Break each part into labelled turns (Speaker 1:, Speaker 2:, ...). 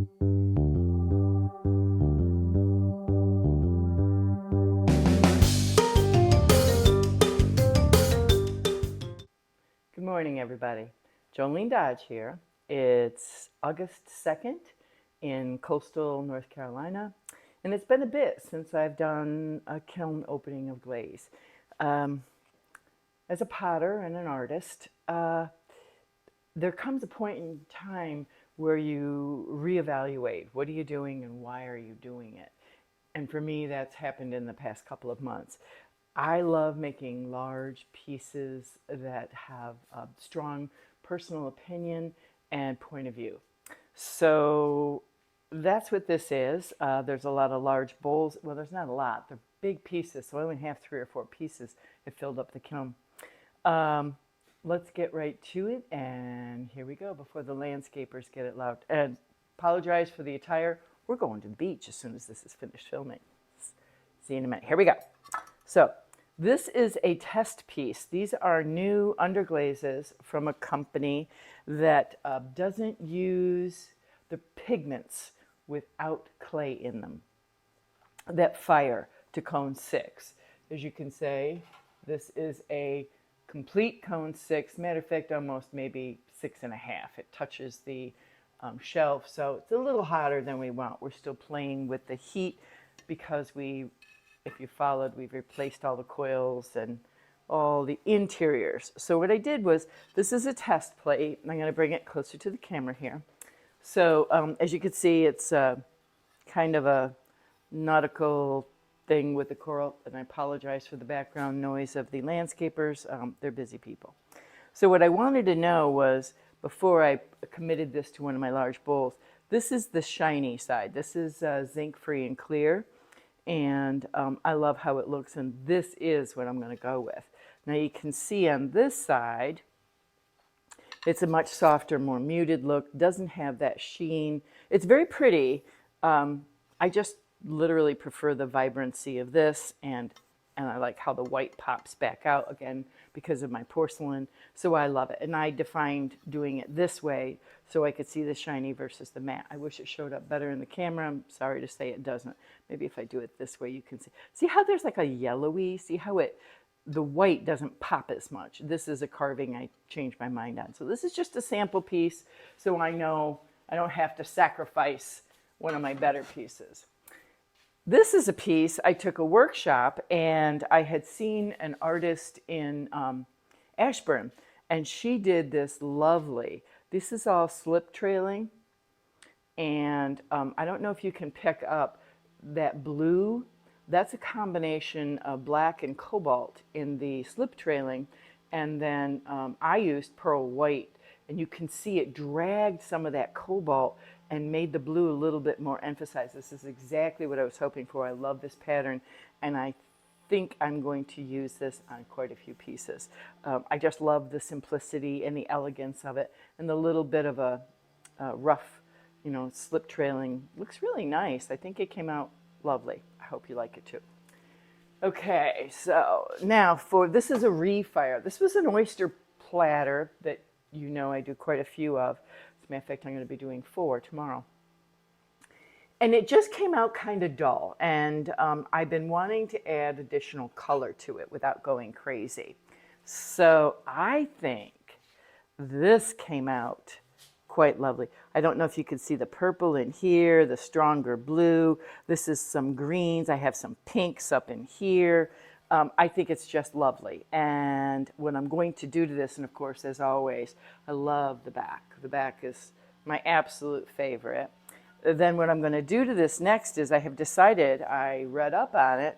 Speaker 1: Good morning, everybody. Jolene Dodge here. It's August 2nd in coastal North Carolina, and it's been a bit since I've done a kiln opening of glaze. As a potter and an artist, there comes a point in time where you reevaluate what are you doing and why are you doing it. And for me, that's happened in the past couple of months. I love making large pieces that have a strong personal opinion and point of view. So that's what this is. There's a lot of large bowls. Well, there's not a lot. They're big pieces, so I only have 3 or 4 pieces. It filled up the kiln. Let's get right to it, and here we go before the landscapers get it loud. And apologize for the attire. We're going to the beach as soon as this is finished filming. See you in a minute. Here we go. So this is a test piece. These are new underglazes from a company that doesn't use the pigments without clay in them that fire to cone 6. As you can see, this is a complete cone 6. Matter of fact, almost maybe 6.5. It touches the shelf, so it's a little hotter than we want. We're still playing with the heat because if you followed, we've replaced all the coils and all the interiors. So what I did was, this is a test plate, and I'm going to bring it closer to the camera here. So as you can see, it's kind of a nautical thing with the coral, and I apologize for the background noise of the landscapers. They're busy people. So what I wanted to know was, before I committed this to one of my large bowls, this is the shiny side. This is zinc-free and clear, and I love how it looks, and this is what I'm going to go with. Now you can see on this side, it's a much softer, more muted look. Doesn't have that sheen. It's very pretty. I just literally prefer the vibrancy of this, and I like how the white pops back out again because of my porcelain. So I love it. And I defined doing it this way so I could see the shiny versus the matte. I wish it showed up better in the camera. I'm sorry to say it doesn't. Maybe if I do it this way, you can see. See how there's like a yellowy? See how the white doesn't pop as much. This is a carving I changed my mind on. So this is just a sample piece, so I know I don't have to sacrifice one of my better pieces. This is a piece I took a workshop, and I had seen an artist in Ashburn, and she did this lovely. This is all slip trailing, and I don't know if you can pick up that blue. That's a combination of black and cobalt in the slip trailing, and then I used pearl white, and you can see it dragged some of that cobalt and made the blue a little bit more emphasized. This is exactly what I was hoping for. I love this pattern, and I think I'm going to use this on quite a few pieces. I just love the simplicity and the elegance of it, and the little bit of a rough, slip trailing. Looks really nice. I think it came out lovely. I hope you like it too. Okay, so now this is a refire. This was an oyster platter that I do quite a few of. As a matter of fact, I'm going to be doing 4 tomorrow. And it just came out kind of dull, and I've been wanting to add additional color to it without going crazy. So I think this came out quite lovely. I don't know if you can see the purple in here, the stronger blue. This is some greens. I have some pinks up in here. I think it's just lovely. And what I'm going to do to this, and of course, as always, I love the back. The back is my absolute favorite. Then what I'm going to do to this next is I have decided, I read up on it,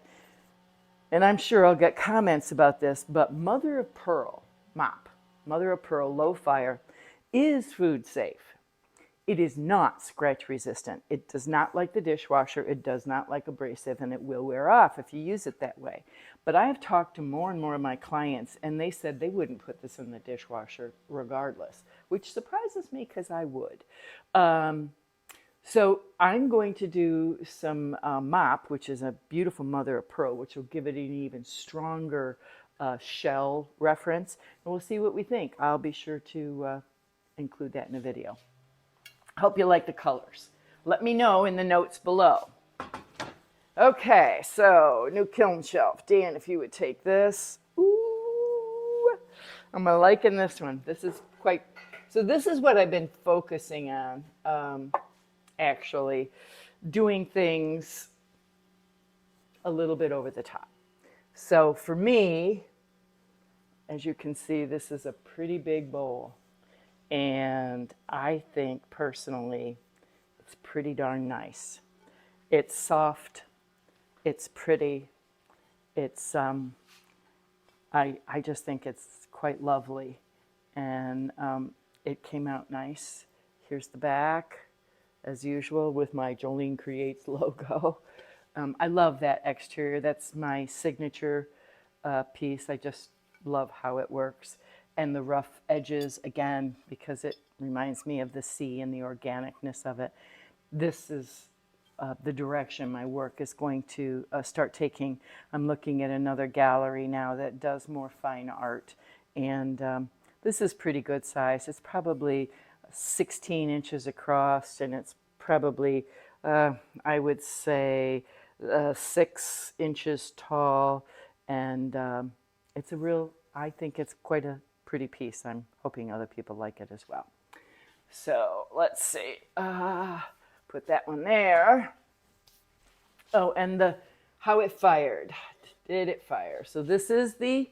Speaker 1: and I'm sure I'll get comments about this, but mother of pearl mop, mother of pearl low fire, is food safe. It is not scratch resistant. It does not like the dishwasher. It does not like abrasive, and it will wear off if you use it that way. But I have talked to more and more of my clients, and they said they wouldn't put this in the dishwasher regardless, which surprises me because I would. So I'm going to do some mop, which is a beautiful mother of pearl, which will give it an even stronger shell reference, and we'll see what we think. I'll be sure to include that in a video. Hope you like the colors. let me know in the notes below. Okay, so new kiln shelf. Dan, if you would take this. Ooh, I'm liking this one. This is quite, so this is what I've been focusing on, actually, doing things a little bit over the top. So for me, as you can see, this is a pretty big bowl. And I think personally, it's pretty darn nice. It's soft, it's pretty, it's, I just think it's quite lovely. And it came out nice. Here's the back, as usual, with my Jolene Creates logo. I love that exterior. That's my signature piece. I just love how it works. And the rough edges, again, because it reminds me of the sea and the organicness of it. This is the direction my work is going to start taking. I'm looking at another gallery now that does more fine art. And this is pretty good size. It's probably 16 inches across, and it's probably, I would say, 6 inches tall. And it's a real, I think it's quite a pretty piece. I'm hoping other people like it as well. So let's see. Put that one there. Oh, and how it fired. Did it fire? So this is the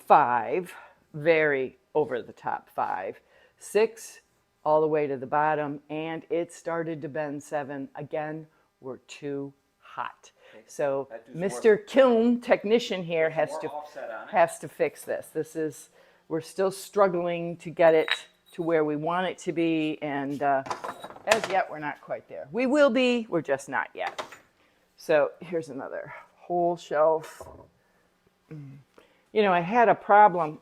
Speaker 1: 5, very over the top 5, 6, all the way to the bottom, and it started to bend 7. Again, we're too hot. So Mr. Kiln technician here has to fix this. We're still struggling to get it to where we want it to be, and as yet we're not quite there. We will be, we're just not yet. So here's another whole shelf. You know, I had a problem.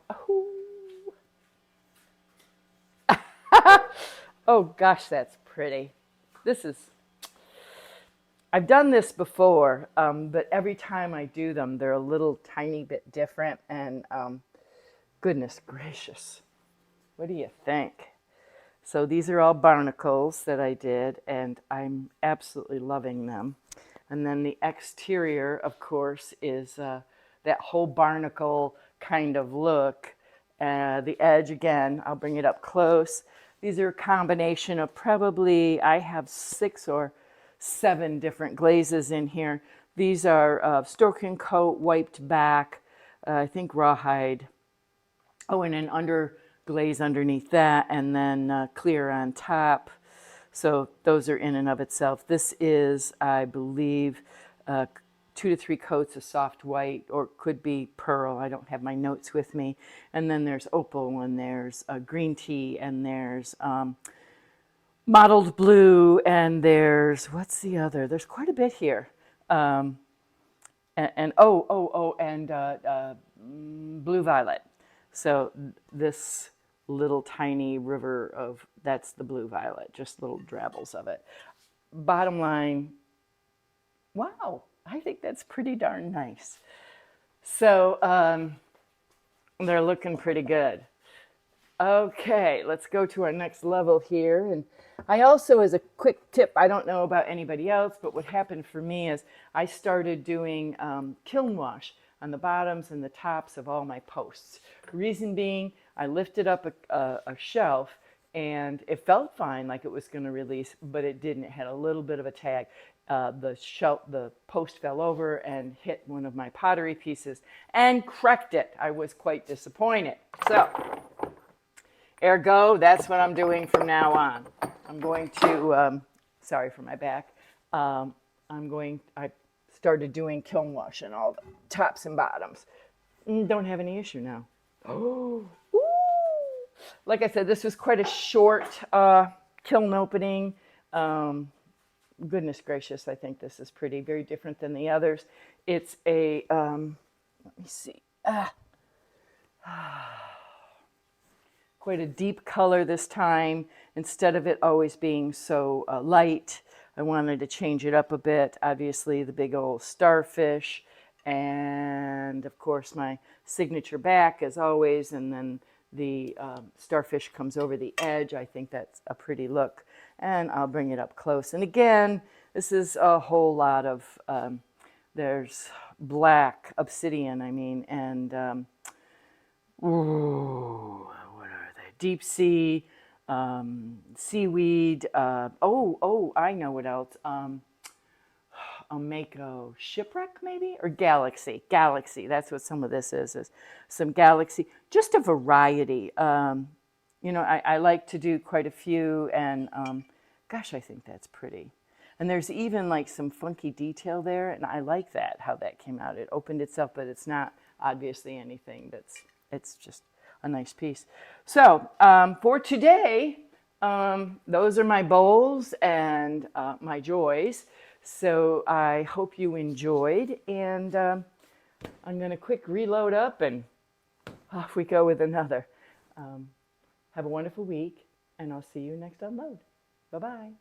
Speaker 1: Oh gosh, that's pretty. I've done this before, but every time I do them, they're a little tiny bit different, and goodness gracious, what do you think? So these are all barnacles that I did, and I'm absolutely loving them. And then the exterior, of course, is that whole barnacle kind of look. The edge, again, I'll bring it up close. These are a combination of probably, I have 6 or 7 different glazes in here. These are Stork and Coat, wiped back, I think rawhide. Oh, and an glaze underneath that, and then clear on top. So those are in and of itself. This is, I believe, 2 to 3 coats of soft white, or could be pearl. I don't have my notes with me. And then there's opal, and there's green tea, and there's mottled blue, and there's, what's the other? There's quite a bit here. And blue violet. So this little tiny river of, that's the blue violet, just little drabbles of it. Bottom line, wow, I think that's pretty darn nice. So they're looking pretty good. Okay, let's go to our next level here. And I also, as a quick tip, I don't know about anybody else, but what happened for me is I started doing kiln wash on the bottoms and the tops of all my posts. Reason being, I lifted up a shelf and it felt fine, like it was going to release, but it didn't. It had a little bit of a tag. The post fell over and hit one of my pottery pieces and cracked it. I was quite disappointed. So, ergo, that's what I'm doing from now on. I'm going to, sorry for my back, I started doing kiln wash on all the tops and bottoms. Don't have any issue now. Oh, ooh. Like I said, this was quite a short kiln opening. Goodness gracious, I think this is pretty, very different than the others. It's a, let me see, quite a deep color this time. Instead of it always being so light, I wanted to change it up a bit. Obviously, the big old starfish, and of course my signature back as always, and then the starfish comes over the edge. I think that's a pretty look. And I'll bring it up close. And again, this is a whole lot of, there's black obsidian, I mean, and ooh, what are they? Deep sea, seaweed. I know what else. Mako shipwreck maybe, or galaxy, that's what some of this is some galaxy, just a variety. I like to do quite a few, and gosh, I think that's pretty. And there's even like some funky detail there, and I like that, how that came out. It opened itself, but it's not obviously anything it's just a nice piece. So for today, those are my bowls and my joys. So I hope you enjoyed, and I'm going to quick reload up and off we go with another. Have a wonderful week, and I'll see you next unload. Bye-bye.